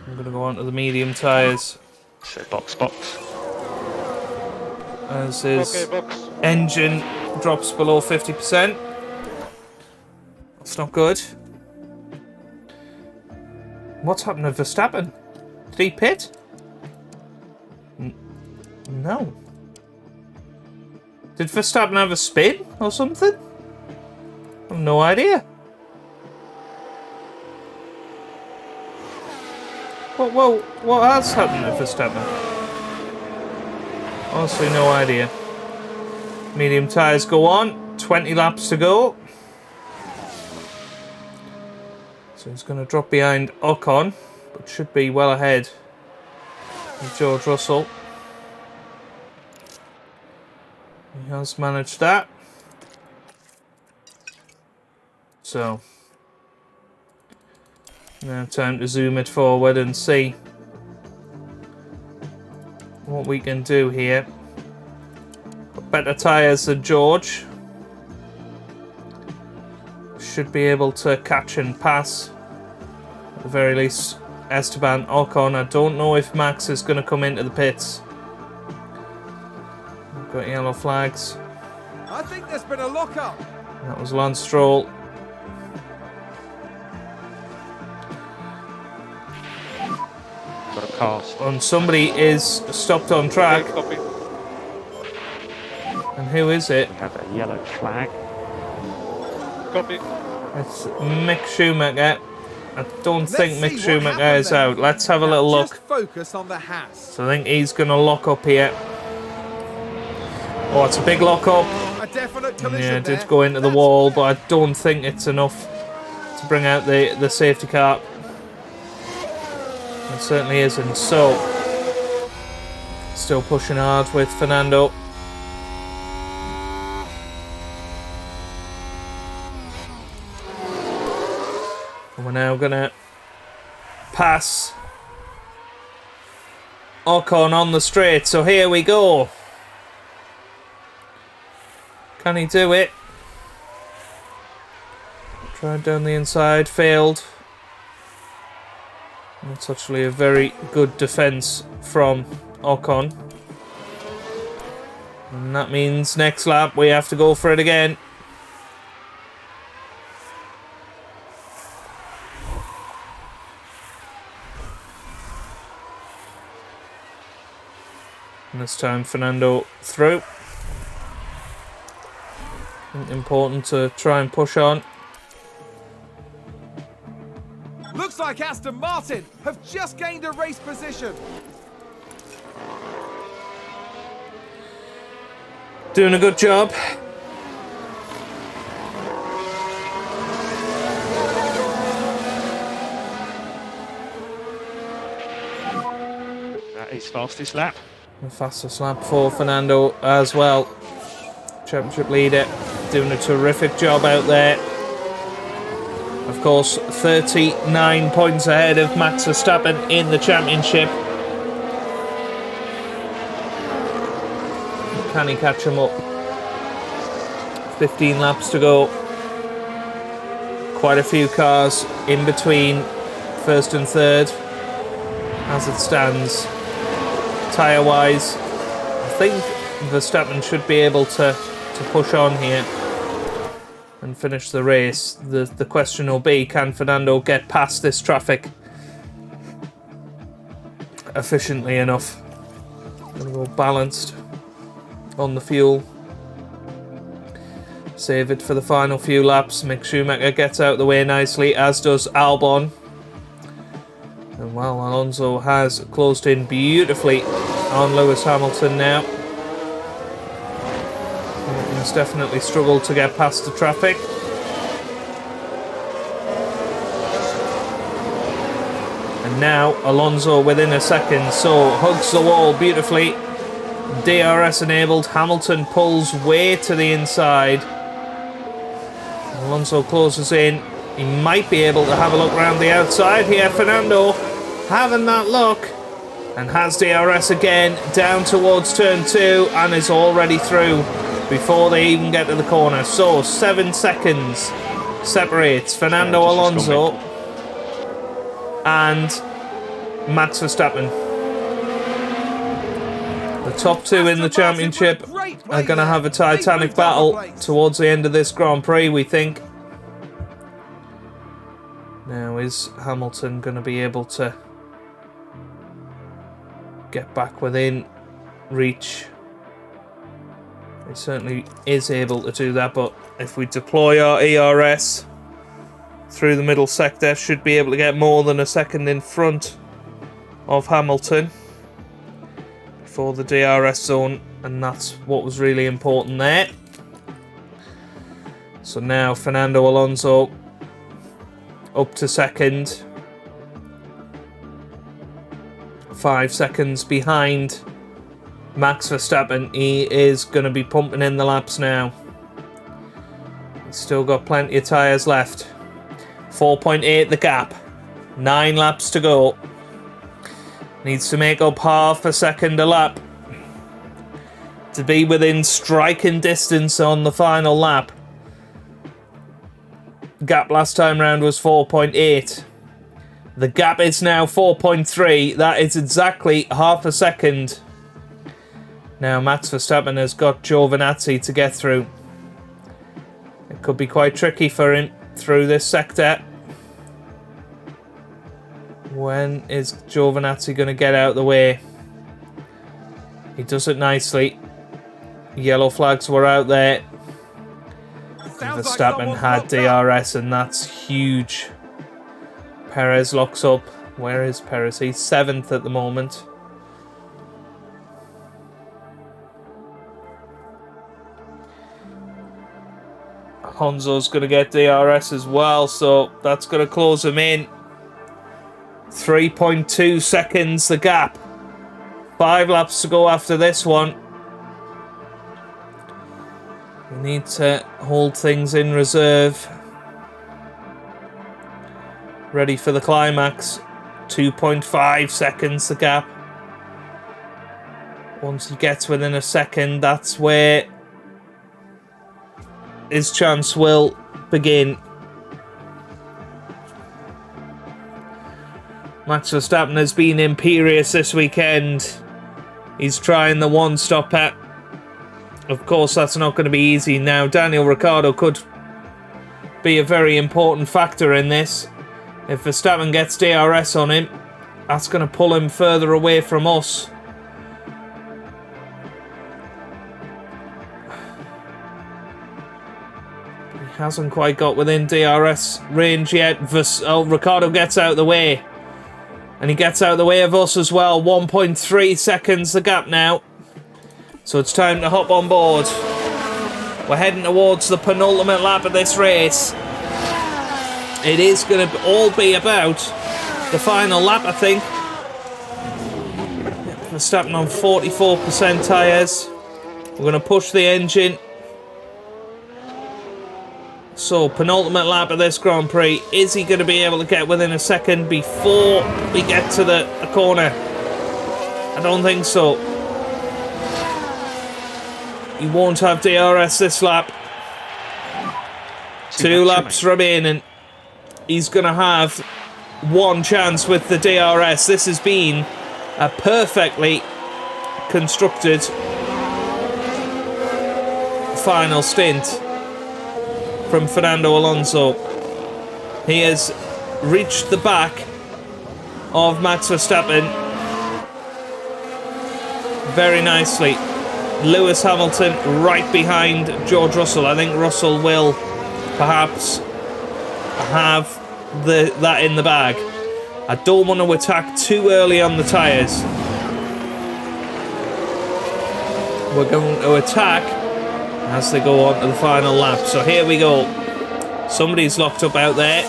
I'm gonna go on to the medium tyres. So box. As his Okay, box. engine drops below 50%. That's not good. What's happened to Verstappen? Did he pit? No. Did Verstappen have a spin or something? I have no idea. What has happened to Verstappen? Honestly, no idea. Medium tyres go on. 20 laps to go. So he's going to drop behind Ocon, but should be well ahead of George Russell. He has managed that. So now time to zoom it forward and see what we can do here. Got better tyres than George. Should be able to catch and pass. At the very least, Esteban Ocon. I don't know if Max is going to come into the pits. We've got yellow flags. I think there's been a lock-up. That was Lance Stroll. Got a cast. And somebody is stopped on track. Copy. And who is it? We have a yellow flag. Copy. It's Mick Schumacher. I don't Let's think see Mick what Schumacher happened is there. out. Let's have a Now little just look. focus on the Haas. So I think he's going to lock up here. Oh, it's a big lock up. A definite collision Yeah, it there. did go into the That's wall, fair. but I don't think it's enough to bring out the safety car. It certainly isn't. So, still pushing hard with Fernando. And we're now going to pass Ocon on the straight. So here we go. Can he do it? Tried down the inside, failed. That's actually a very good defence from Ocon. And that means next lap we have to go for it again. And this time Fernando through. Important to try and push on. Looks like Aston Martin have just gained a race position. Doing a good job. That is fastest lap. The fastest lap for Fernando as well. Championship leader doing a terrific job out there. Of course, 39 points ahead of Max Verstappen in the championship. Can he catch him up? 15 laps to go. Quite a few cars in between first and third as it stands. Tyre wise, I think Verstappen should be able to push on here and finish the race. The question will be, can Fernando get past this traffic efficiently enough? Gonna go balanced on the fuel. Save it for the final few laps. Mick Schumacher gets out of the way nicely, as does Albon. And well, Alonso has closed in beautifully on Lewis Hamilton now. He's definitely struggled to get past the traffic. And now Alonso within a second, so hugs the wall beautifully. DRS enabled. Hamilton pulls way to the inside. Alonso closes in. He might be able to have a look around the outside here. Fernando having that look and has DRS again down towards turn 2 and is already through. before they even get to the corner. So 7 seconds separates Fernando Alonso and Max Verstappen. The top two in the championship are going to have a titanic battle towards the end of this Grand Prix, we think. Now, is Hamilton going to be able to get back within reach? He certainly is able to do that, but if we deploy our ERS through the middle sector, should be able to get more than a second in front of Hamilton before the DRS zone, and that's what was really important there. So now Fernando Alonso up to second, 5 seconds behind Max Verstappen. He is going to be pumping in the laps now. He's still got plenty of tyres left. 4.8 the gap. 9 laps to go. Needs to make up half a second a lap to be within striking distance on the final lap. Gap last time round was 4.8. The gap is now 4.3. That is exactly half a second. Now Max Verstappen has got Giovinazzi to get through. It could be quite tricky for him through this sector. When is Giovinazzi going to get out of the way? He does it nicely. Yellow flags were out there. Verstappen had DRS, and that's huge. Perez locks up. Where is Perez? He's 7th at the moment. Honzo's going to get DRS as well, so that's going to close him in. 3.2 seconds the gap. 5 laps to go after this one. We need to hold things in reserve. Ready for the climax. 2.5 seconds the gap. Once he gets within a second, that's where his chance will begin. Max Verstappen has been imperious this weekend. He's trying the one-stopper. Of course, that's not going to be easy now. Daniel Ricciardo could be a very important factor in this. If Verstappen gets DRS on him, that's going to pull him further away from us. He hasn't quite got within DRS range yet. Ricciardo gets out of the way. And he gets out of the way of us as well. 1.3 seconds the gap now. So it's time to hop on board. We're heading towards the penultimate lap of this race. It is going to all be about the final lap, I think. Verstappen on 44% tyres. We're going to push the engine. So, penultimate lap of this Grand Prix. Is he going to be able to get within a second before we get to the corner? I don't think so. He won't have DRS this lap. 2 laps remaining. He's going to have one chance with the DRS. This has been a perfectly constructed final stint from Fernando Alonso. He has reached the back of Max Verstappen very nicely. Lewis Hamilton right behind George Russell. I think Russell will perhaps have that in the bag. I don't want to attack too early on the tyres. We're going to attack as they go on to the final lap. So here we go. Somebody's locked up out there.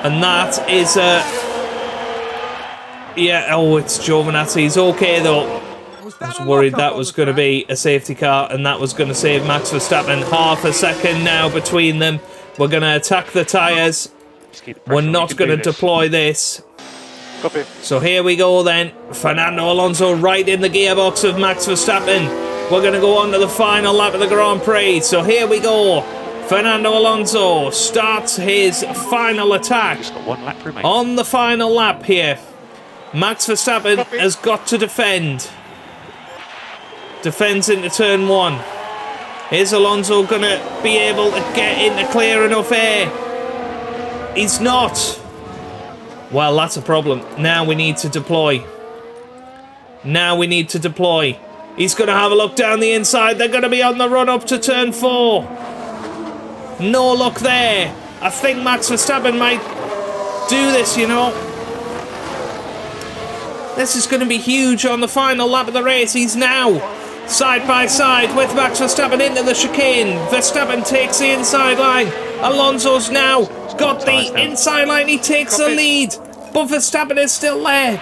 And that is it's Giovinazzi. He's okay though. I was worried that was going to be a safety car and that was going to save Max Verstappen. Half a second now between them. We're going to attack the tyres. We're not going to deploy this. Copy. So here we go then. Fernando Alonso right in the gearbox of Max Verstappen. we're going to go on to the final lap of the Grand Prix. So here we go. Fernando Alonso starts his final attack Just got 1 lap remaining. on the final lap here. Max Verstappen has got to defend. Defends into turn 1. Is Alonso going to be able to get into clear enough air? He's not. Well, that's a problem. Now we need to deploy. Now we need to deploy. He's going to have a look down the inside. They're going to be on the run up to turn 4. No luck there. I think Max Verstappen might do this, you know. This is going to be huge on the final lap of the race. He's now side by side with Max Verstappen into the chicane. Verstappen takes the inside line. Alonso's now got the inside line. He takes the lead. But Verstappen is still there.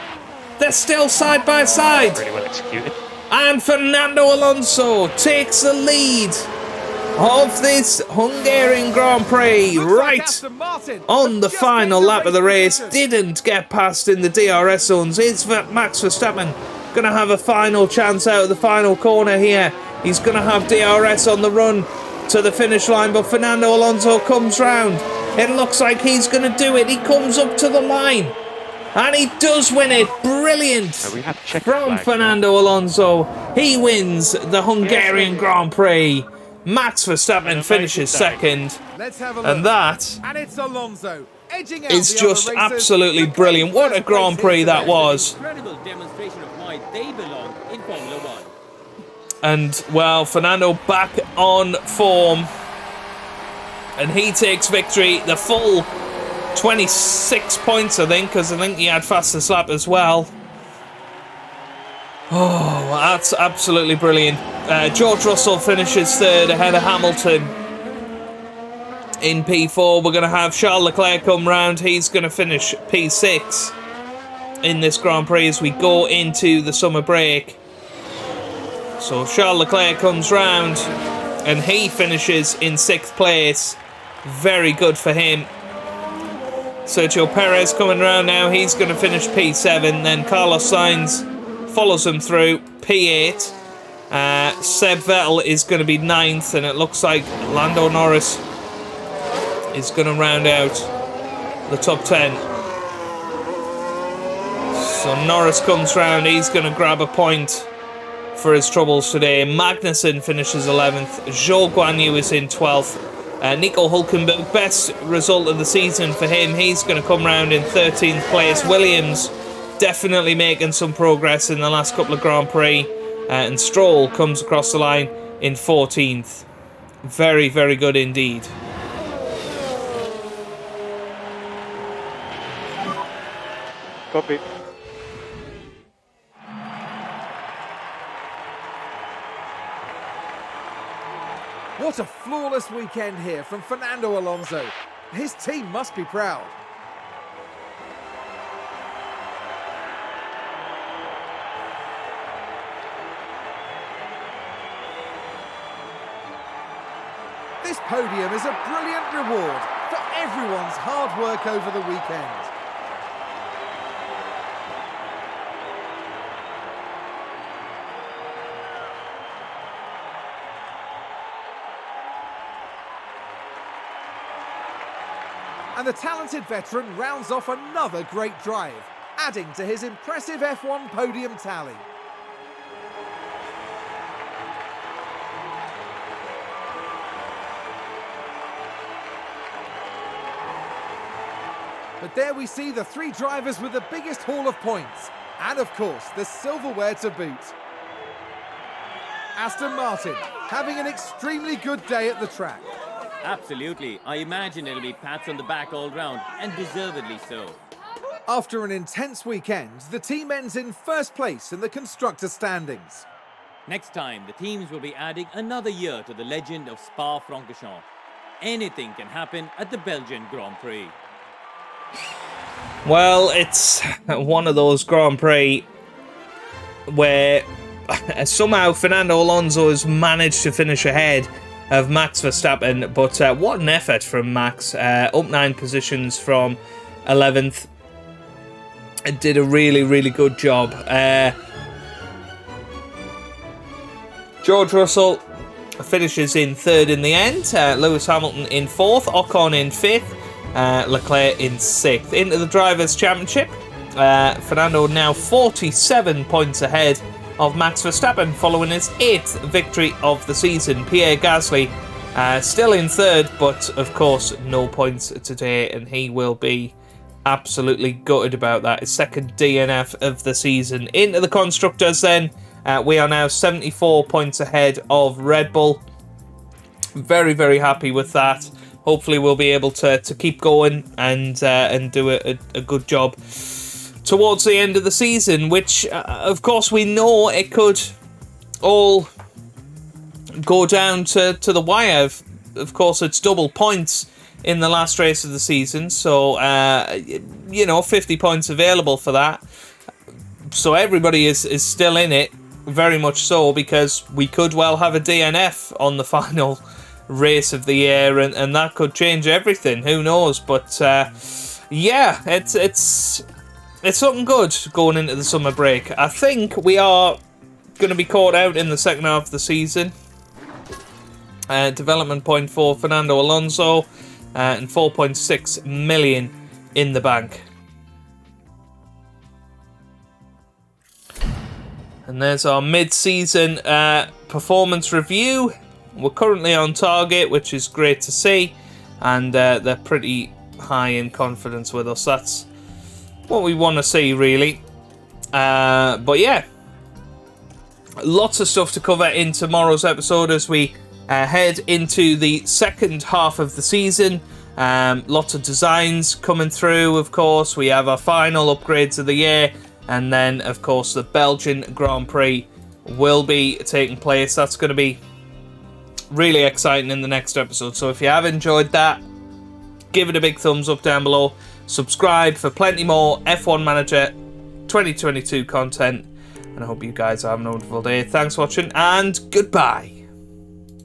They're still side by side. Really well executed. And Fernando Alonso takes the lead of this Hungarian Grand Prix right on the final lap of the race. Didn't get past in the DRS zones. Is Max Verstappen going to have a final chance out of the final corner here? He's going to have DRS on the run to the finish line, but Fernando Alonso comes round. It looks like he's going to do it. He comes up to the line and he does win it. Brilliant So we have checkered from flag Fernando Alonso. He wins the Hungarian Grand Prix. Max Verstappen finishes second, Let's have a look. and that And it's Alonso edging out is the just other racers. absolutely The brilliant. What a first Grand place Prix here that today. was. Incredible demonstration of why they belong in Formula 1. And, well, Fernando back on form. And he takes victory. The full 26 points, I think, because I think he had fastest lap as well. Oh, that's absolutely brilliant. George Russell finishes third ahead of Hamilton in P4. We're going to have Charles Leclerc come round. He's going to finish P6 in this Grand Prix as we go into the summer break. So Charles Leclerc comes round and he finishes in 6th place. Very good for him. Sergio Perez coming round now. He's going to finish P7. Then Carlos Sainz follows him through P8. Seb Vettel is going to be 9th, and it looks like Lando Norris is going to round out the top 10. So Norris comes round. He's going to grab a point for his troubles today. Magnussen finishes 11th. Zhou Guanyu is in 12th. Nico Hulkenberg, best result of the season for him. He's going to come round in 13th place. Williams definitely making some progress in the last couple of Grand Prix. And Stroll comes across the line in 14th. Very, very good indeed. Copy. What a flawless weekend here from Fernando Alonso. His team must be proud. This podium is a brilliant reward for everyone's hard work over the weekend. And the talented veteran rounds off another great drive, adding to his impressive F1 podium tally. But there we see the 3 drivers with the biggest haul of points, and of course the silverware to boot. Aston Martin having an extremely good day at the track. Absolutely. I imagine it'll be pats on the back all round, and deservedly so. After an intense weekend, the team ends in first place in the constructor standings. Next time, the teams will be adding another year to the legend of Spa-Francorchamps. Anything can happen at the Belgian Grand Prix. Well, it's one of those Grand Prix where somehow Fernando Alonso has managed to finish ahead of Max Verstappen, but what an effort from Max. Up 9 positions from 11th. Did a really, really good job. George Russell finishes in 3rd in the end. Lewis Hamilton in 4th. Ocon in 5th. Leclerc in 6th. Into the Drivers' Championship. Fernando now 47 points ahead of Max Verstappen following his 8th victory of the season. Pierre Gasly still in 3rd, but of course no points today, and he will be absolutely gutted about that. His 2nd DNF of the season. Into the Constructors then. We are now 74 points ahead of Red Bull. Very, very happy with that. Hopefully we'll be able to keep going and do a good job towards the end of the season, which, of course, we know it could all go down to the wire. Of course, it's double points in the last race of the season, so, 50 points available for that. So everybody is still in it, very much so, because we could well have a DNF on the final race of the year, and that could change everything. Who knows? But, yeah, it's something good going into the summer break. I think we are going to be caught out in the second half of the season. Development point for Fernando Alonso and 4.6 million in the bank. And there's our mid-season performance review. We're currently on target, which is great to see, and they're pretty high in confidence with us. That's what we want to see, really. But yeah, lots of stuff to cover in tomorrow's episode as we head into the second half of the season. Lots of designs coming through, of course. We have our final upgrades of the year, and then, of course, the Belgian Grand Prix will be taking place. That's going to be really exciting in the next episode. So if you have enjoyed that, give it a big thumbs up down below. Subscribe for plenty more F1 Manager 2022 content. And I hope you guys are having a wonderful day. Thanks for watching, and goodbye.